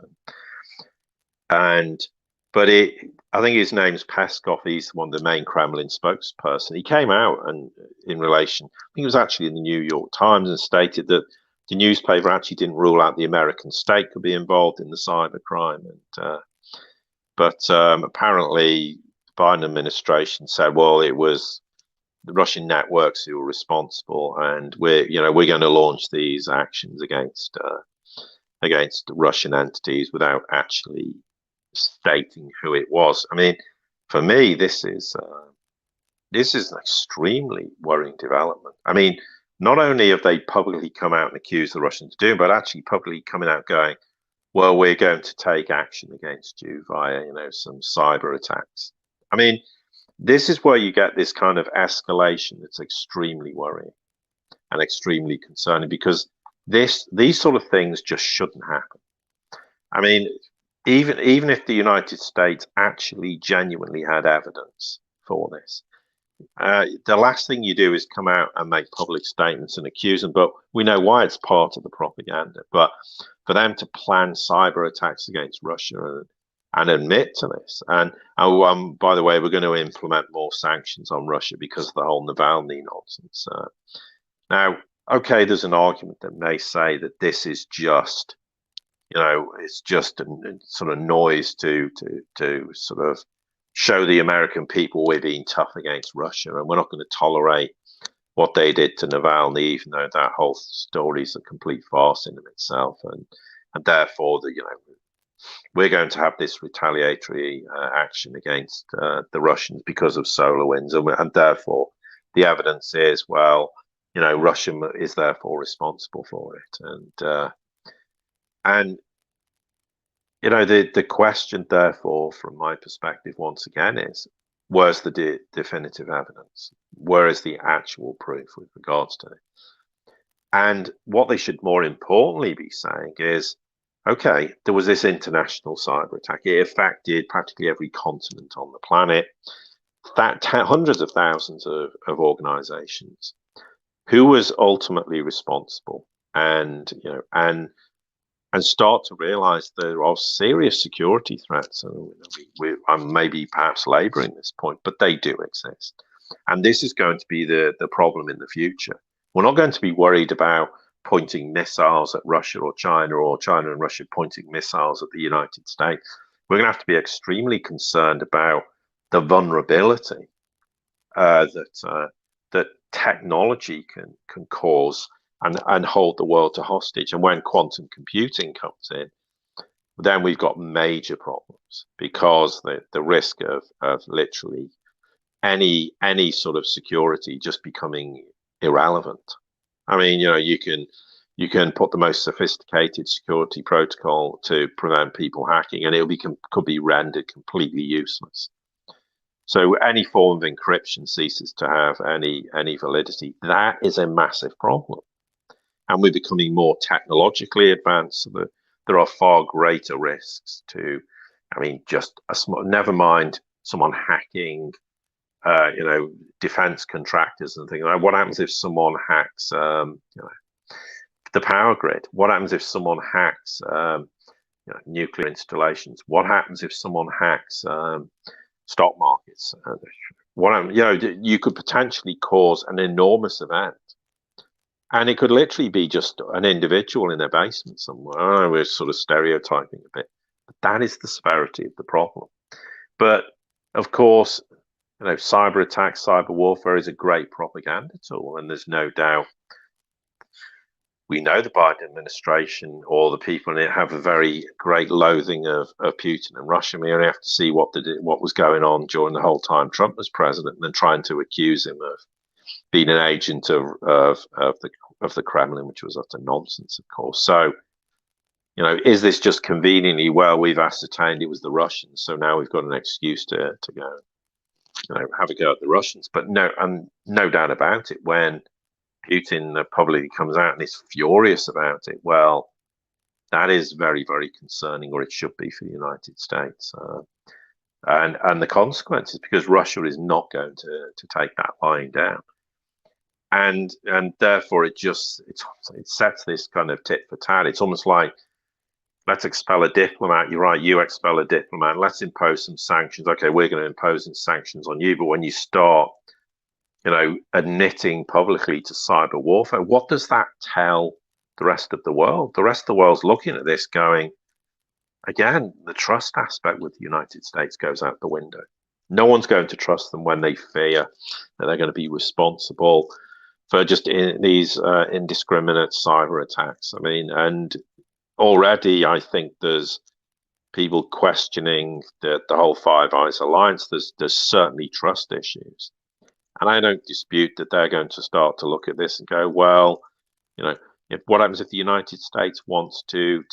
But I think his name's Peskov. He's one of the main Kremlin spokesperson. He came out and in relation, I think it was actually in the New York Times, and stated that the newspaper actually didn't rule out the American state could be involved in the cyber crime. But apparently the Biden administration said, well, it was the Russian networks who were responsible, and we're going to launch these actions against Russian entities without actually stating who it was. I mean, for me, this is an extremely worrying development. I mean, not only have they publicly come out and accused the Russians of doing, but actually publicly coming out going, well, we're going to take action against you via, some cyber attacks. I mean, this is where you get this kind of escalation that's extremely worrying and extremely concerning, because these sort of things just shouldn't happen. I mean, even if the United States actually genuinely had evidence for this, the last thing you do is come out and make public statements and accuse them. But we know why it's part of the propaganda. But for them to plan cyber attacks against Russia and admit to this, and by the way, we're going to implement more sanctions on Russia because of the whole Navalny nonsense. Now, okay, there's an argument that may say that this is just, it's just a sort of noise to sort of show the American people we're being tough against Russia, and we're not going to tolerate what they did to Navalny, even though that whole story is a complete farce in of itself, and therefore we're going to have this retaliatory action against the Russians because of SolarWinds, and therefore the evidence is, well, Russia is therefore responsible for it, and the question, therefore, from my perspective, once again, is where's the definitive evidence? Where is the actual proof with regards to it? And what they should more importantly be saying is, okay, there was this international cyber attack. It affected practically every continent on the planet, that hundreds of thousands of organizations. Who was ultimately responsible? And and start to realize there are serious security threats. And I'm maybe perhaps laboring this point, but they do exist. And this is going to be the problem in the future. We're not going to be worried about pointing missiles at Russia or China and Russia pointing missiles at the United States. We're going to have to be extremely concerned about the vulnerability that technology can cause and hold the world to hostage. And when quantum computing comes in, then we've got major problems, because the risk of literally any sort of security just becoming irrelevant. I mean, you can put the most sophisticated security protocol to prevent people hacking, and could be rendered completely useless. So any form of encryption ceases to have any validity. That is a massive problem. And we're becoming more technologically advanced, so that there are far greater risks to, just a small, never mind someone hacking, defense contractors and things like that. What happens if someone hacks, the power grid? What happens if someone hacks, nuclear installations? What happens if someone hacks stock markets? You could potentially cause an enormous event. And it could literally be just an individual in their basement somewhere. We're sort of stereotyping a bit. But that is the severity of the problem. But of course, cyber attacks, cyber warfare is a great propaganda tool. And there's no doubt, we know the Biden administration or the people in it have a very great loathing of Putin and Russia. We only have to see what was going on during the whole time Trump was president, and then trying to accuse him of being an agent of the Kremlin, which was utter nonsense, of course. So, is this just conveniently, well, we've ascertained it was the Russians, so now we've got an excuse to go, have a go at the Russians? But no, and no doubt about it, when Putin publicly comes out and is furious about it, well, that is very, very concerning, or it should be for the United States. And the consequences, because Russia is not going to take that lying down. And therefore it sets this kind of tit for tat. It's almost like, let's expel a diplomat. You're right, you expel a diplomat. Let's impose some sanctions. Okay, we're going to impose some sanctions on you. But when you start, admitting publicly to cyber warfare, what does that tell the rest of the world? The rest of the world's looking at this going, again, the trust aspect with the United States goes out the window. No one's going to trust them when they fear that they're going to be responsible for just these indiscriminate cyber attacks. And already I think there's people questioning the whole Five Eyes alliance. There's certainly trust issues. And I don't dispute that they're going to start to look at this and go, well, what happens if the United States wants to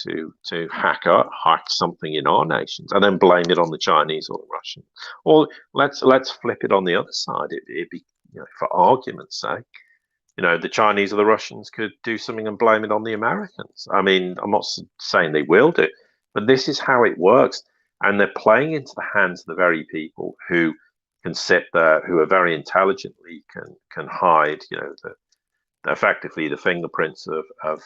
hack something in our nations, and then blame it on the Chinese or the Russians? Or let's flip it on the other side. It'd be, for argument's sake, the Chinese or the Russians could do something and blame it on the Americans. I'm not saying they will do it, but this is how it works. And they're playing into the hands of the very people who can sit there, who are very intelligently can hide, effectively the fingerprints of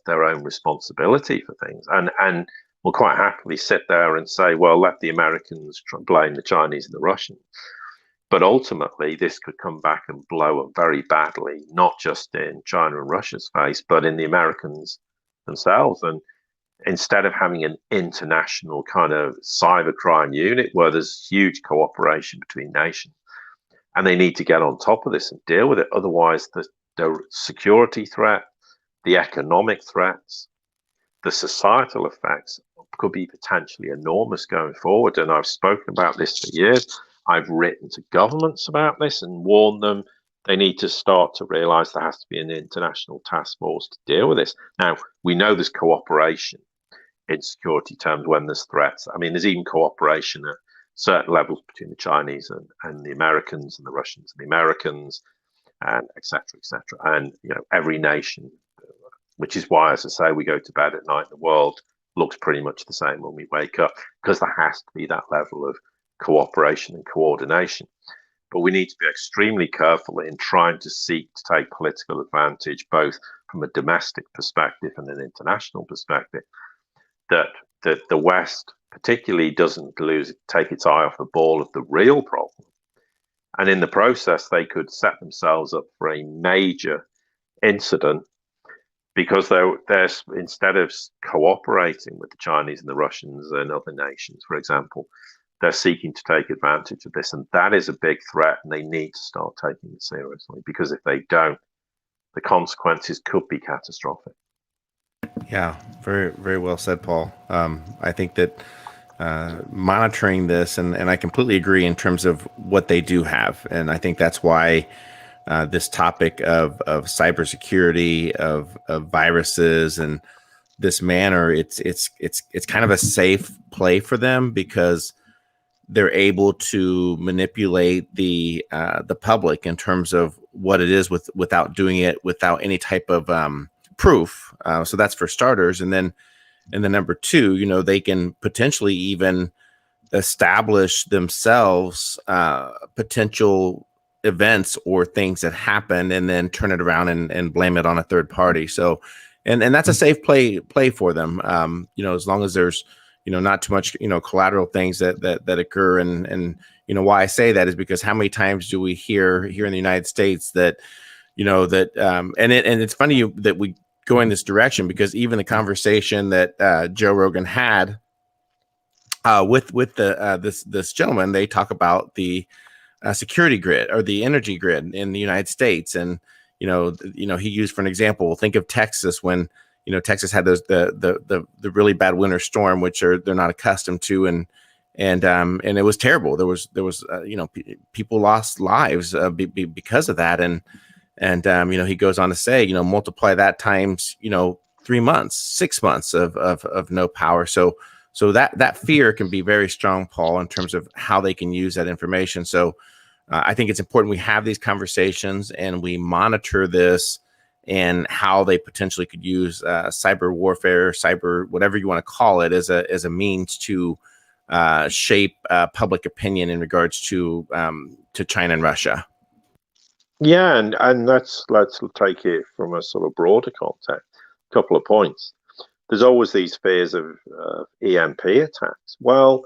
their own responsibility for things, and will quite happily sit there and say, well, let the Americans blame the Chinese and the Russians. But ultimately, this could come back and blow up very badly, not just in China and Russia's face, but in the Americans themselves. And instead of having an international kind of cybercrime unit where there's huge cooperation between nations, and they need to get on top of this and deal with it. Otherwise, the security threat, the economic threats, the societal effects could be potentially enormous going forward. And I've spoken about this for years. I've written to governments about this and warned them they need to start to realize there has to be an international task force to deal with this. Now, we know there's cooperation in security terms when there's threats. There's even cooperation at certain levels between the Chinese and the Americans, and the Russians and the Americans, and et cetera, and every nation, which is why, as I say, we go to bed at night, the world looks pretty much the same when we wake up, because there has to be that level of cooperation and coordination. But we need to be extremely careful in trying to seek to take political advantage, both from a domestic perspective and an international perspective, that the West particularly doesn't take its eye off the ball of the real problem. And in the process, they could set themselves up for a major incident, because they're instead of cooperating with the Chinese and the Russians and other nations, for example, they're seeking to take advantage of this. And that is a big threat, and they need to start taking it seriously, because if they don't, the consequences could be catastrophic. Yeah, very, very well said, Paul. I think that monitoring this, and I completely agree in terms of what they do have. And I think that's why this topic of cybersecurity, of viruses, and this manner, it's kind of a safe play for them, because they're able to manipulate the public in terms of what it is without doing it without any type of proof. So that's for starters. And then number two, they can potentially even establish themselves potential events or things that happen, and then turn it around and blame it on a third party. So, and that's a safe play for them. As long as there's, not too much, collateral things that occur. And why I say that is because how many times do we hear here in the United States that, and it's funny that we go in this direction, because even the conversation that Joe Rogan had with this gentleman, they talk about the security grid or the energy grid in the United States. And, he used for an example, think of Texas when, Texas had the really bad winter storm, which they're not accustomed to. And it was terrible. There was people lost lives because of that. And he goes on to say, multiply that times, 3 months, 6 months of no power. So that fear can be very strong, Paul, in terms of how they can use that information. So I think it's important we have these conversations and we monitor this and how they potentially could use cyber warfare, cyber, whatever you want to call it, as a means to shape public opinion in regards to China and Russia. Yeah, and let's take it from a sort of broader context. A couple of points. There's always these fears of EMP attacks. Well,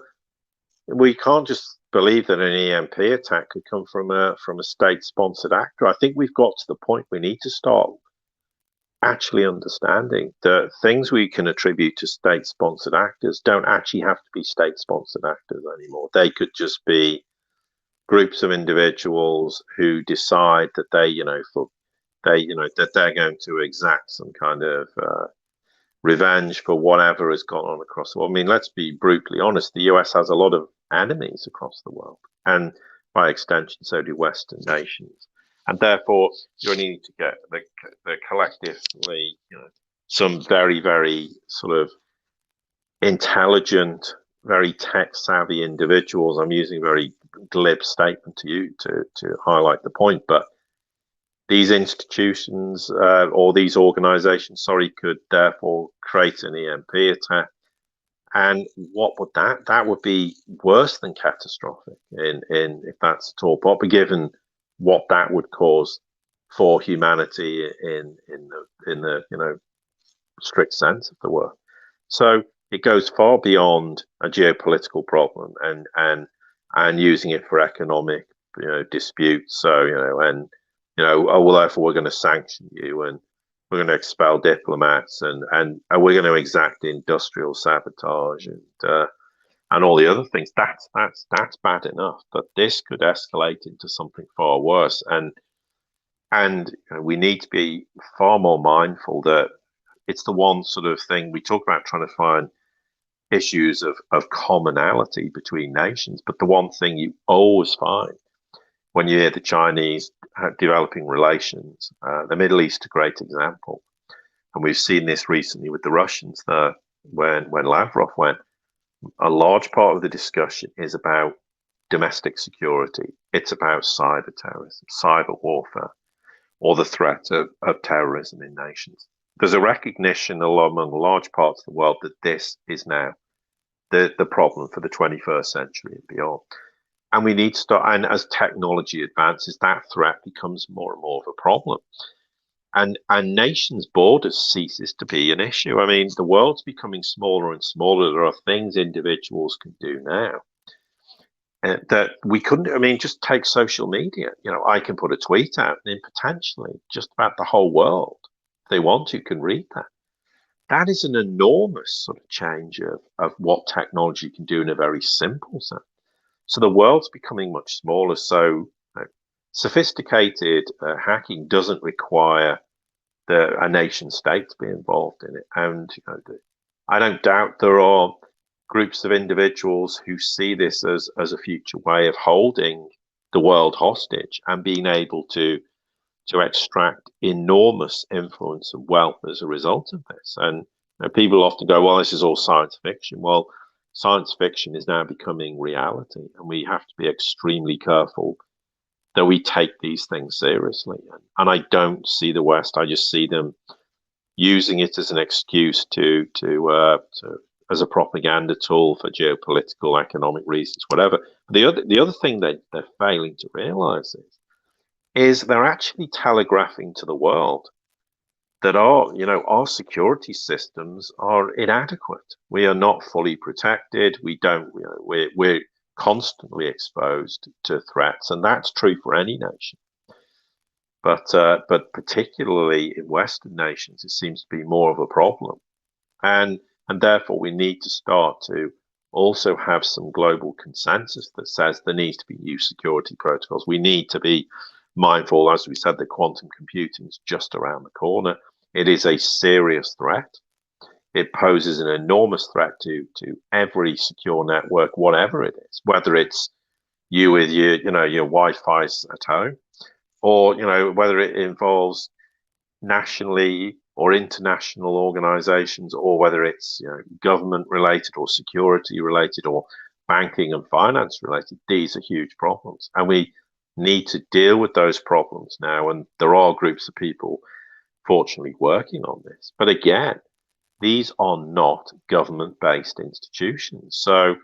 we can't just believe that an EMP attack could come from a state-sponsored actor. I think we've got to the point we need to start actually understanding that things we can attribute to state-sponsored actors don't actually have to be state-sponsored actors anymore. They could just be groups of individuals who decide that that they're going to exact some kind of revenge for whatever has gone on across the world. I mean, let's be brutally honest. The US has a lot of enemies across the world, and by extension, so do Western nations. And therefore, you only need to get the collectively, some very, very sort of intelligent, very tech-savvy individuals. I'm using a very glib statement to you to highlight the point, but these institutions or these organizations, could therefore create an EMP attack. And what would that would be worse than catastrophic in if that's at all proper, given what that would cause for humanity in the strict sense of the word. So it goes far beyond a geopolitical problem and using it for economic disputes. So well, therefore we're going to sanction you, and we're going to expel diplomats, and we're going to exact industrial sabotage and all the other things. That's bad enough, but this could escalate into something far worse. And we need to be far more mindful that it's the one sort of thing we talk about, trying to find issues of commonality between nations. But the one thing you always find when you hear the Chinese developing relations, the Middle East, a great example, and we've seen this recently with the Russians. When Lavrov went, a large part of the discussion is about domestic security. It's about cyber terrorism, cyber warfare, or the threat of terrorism in nations. There's a recognition among large parts of the world that this is now the problem for the 21st century and beyond. And we need to start, and as technology advances, that threat becomes more and more of a problem. And nations' borders ceases to be an issue. I mean, the world's becoming smaller and smaller. There are things individuals can do now that we couldn't. I mean, just take social media. You know, I can put a tweet out and potentially just about the whole world, if they want to, can read that. That is an enormous sort of change of what technology can do in a very simple sense. So the world's becoming much smaller. So sophisticated hacking doesn't require a nation state to be involved in it. And I don't doubt there are groups of individuals who see this as a future way of holding the world hostage and being able to extract enormous influence and wealth as a result of this. And people often go, well, this is all science fiction. Well, science fiction is now becoming reality, and we have to be extremely careful that we take these things seriously. And I don't see the West. I just see them using it as an excuse to as a propaganda tool for geopolitical, economic reasons, whatever. The other thing that they're failing to realize is they're actually telegraphing to the world that our security systems are inadequate. We are not fully protected. We're constantly exposed to threats, and that's true for any nation. But particularly in Western nations, it seems to be more of a problem, and therefore we need to start to also have some global consensus that says there needs to be new security protocols. We need to be mindful, as we said, that quantum computing is just around the corner. It is a serious threat. It poses an enormous threat to every secure network, whatever it is, whether it's you with your Wi-Fi at home, or whether it involves nationally or international organizations, or whether it's government related or security related or banking and finance related. These are huge problems, and we need to deal with those problems now. And there are groups of people, fortunately, working on this. But again, these are not government-based institutions. So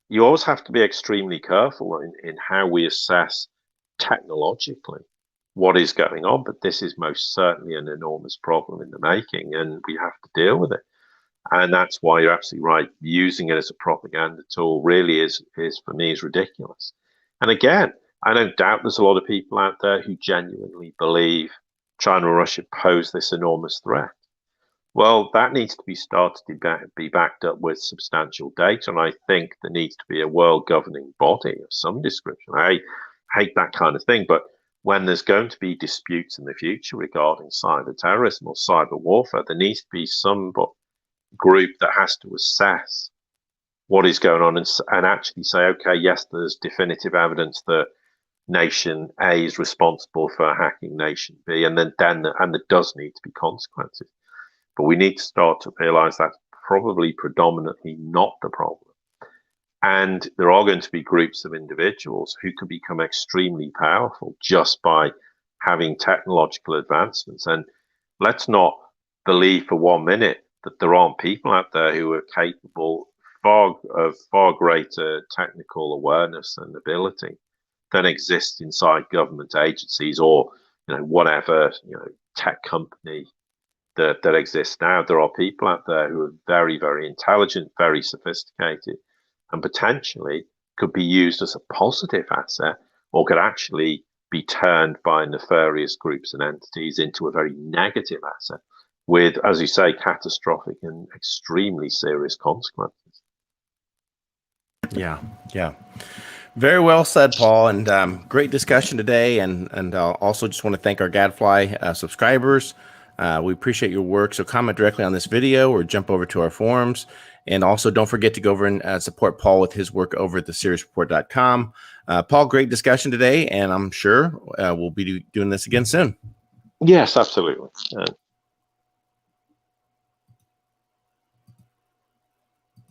you always have to be extremely careful in how we assess technologically what is going on. But this is most certainly an enormous problem in the making, and we have to deal with it. And that's why you're absolutely right. Using it as a propaganda tool really is for me, is ridiculous. And again, I don't doubt there's a lot of people out there who genuinely believe China or Russia pose this enormous threat. Well, that needs to be started to be backed up with substantial data. And I think there needs to be a world governing body of some description. I hate that kind of thing. But when there's going to be disputes in the future regarding cyber terrorism or cyber warfare, there needs to be some group that has to assess what is going on and actually say, okay, yes, there's definitive evidence that nation A is responsible for hacking nation B, and there does need to be consequences. But we need to start to realize that's probably predominantly not the problem. And there are going to be groups of individuals who can become extremely powerful just by having technological advancements. And let's not believe for 1 minute that there aren't people out there who are capable of far greater technical awareness and ability than exists inside government agencies or whatever tech company that exists now. There are people out there who are very, very intelligent, very sophisticated, and potentially could be used as a positive asset, or could actually be turned by nefarious groups and entities into a very negative asset with, as you say, catastrophic and extremely serious consequences. Yeah. Very well said, Paul, and great discussion today. And also just want to thank our Gadfly subscribers. We appreciate your work. So comment directly on this video or jump over to our forums. And also don't forget to go over and support Paul with his work over at theseriesreport.com. Paul, great discussion today, and I'm sure we'll be doing this again soon. Yes, absolutely.